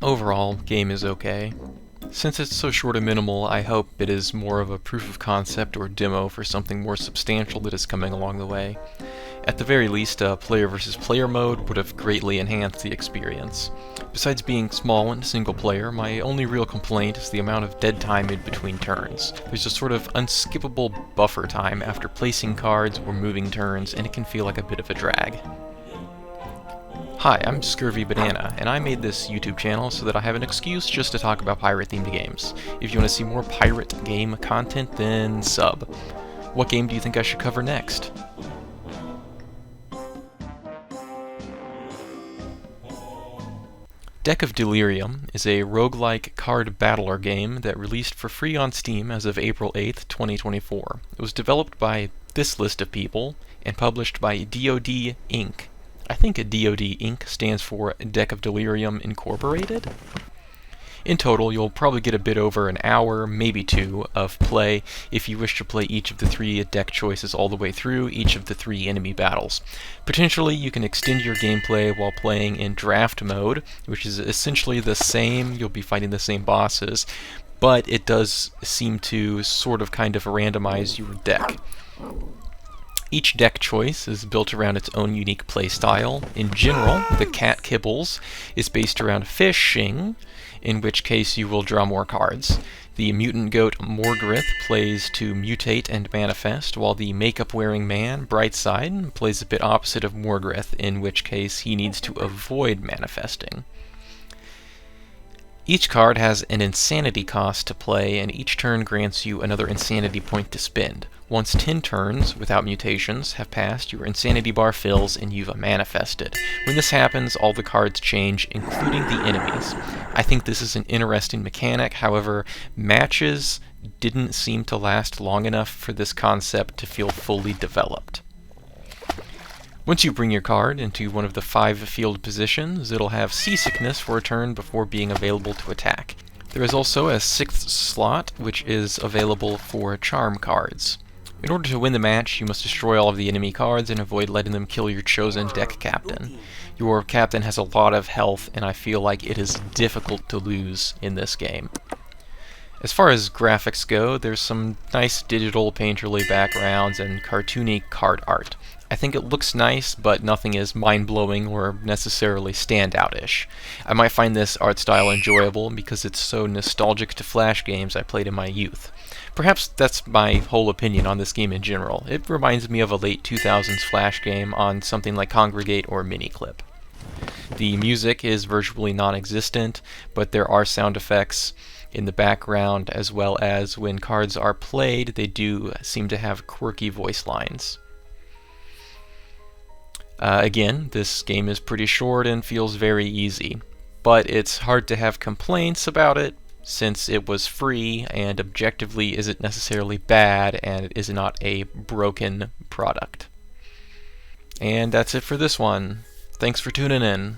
Overall, game is okay. Since it's so short and minimal, I hope it is more of a proof of concept or demo for something more substantial that is coming along the way. At the very least, a player versus player mode would have greatly enhanced the experience. Besides being small and single player, my only real complaint is the amount of dead time in between turns. There's a sort of unskippable buffer time after placing cards or moving turns, and it can feel like a bit of a drag. Hi, I'm Scurvy Banana, and I made this YouTube channel so that I have an excuse just to talk about pirate-themed games. If you want to see more pirate game content, then sub. What game do you think I should cover next? Deck of Delirium is a roguelike card battler game that released for free on Steam as of April 8th, 2024. It was developed by this list of people and published by DoD Inc. I think DoD Inc. stands for Deck of Delirium Incorporated. In total, you'll probably get a bit over an hour, maybe two, of play if you wish to play each of the three deck choices all the way through each of the three enemy battles. Potentially, you can extend your gameplay while playing in draft mode, which is essentially the same. You'll be fighting the same bosses, but it does seem to sort of kind of randomize your deck. Each deck choice is built around its own unique playstyle. In general, the cat kibbles is based around fishing, in which case you will draw more cards. The mutant goat Morgrith plays to mutate and manifest, while the makeup-wearing man, Brightside, plays a bit opposite of Morgrith, in which case he needs to avoid manifesting. Each card has an insanity cost to play, and each turn grants you another insanity point to spend. Once 10 turns, without mutations, have passed, your insanity bar fills and you've manifested. When this happens, all the cards change, including the enemies. I think this is an interesting mechanic, however, matches didn't seem to last long enough for this concept to feel fully developed. Once you bring your card into one of the 5 field positions, it'll have seasickness for a turn before being available to attack. There is also a 6th slot, which is available for charm cards. In order to win the match, you must destroy all of the enemy cards and avoid letting them kill your chosen deck captain. Your captain has a lot of health, and I feel like it is difficult to lose in this game. As far as graphics go, there's some nice digital painterly backgrounds and cartoony card art. I think it looks nice, but nothing is mind-blowing or necessarily standout-ish. I might find this art style enjoyable because it's so nostalgic to Flash games I played in my youth. Perhaps that's my whole opinion on this game in general. It reminds me of a late 2000s Flash game on something like Congregate or Miniclip. The music is virtually non-existent, but there are sound effects in the background, as well as when cards are played, they do seem to have quirky voice lines. Again, this game is pretty short and feels very easy, but it's hard to have complaints about it since it was free and objectively isn't necessarily bad and it is not a broken product. And that's it for this one. Thanks for tuning in.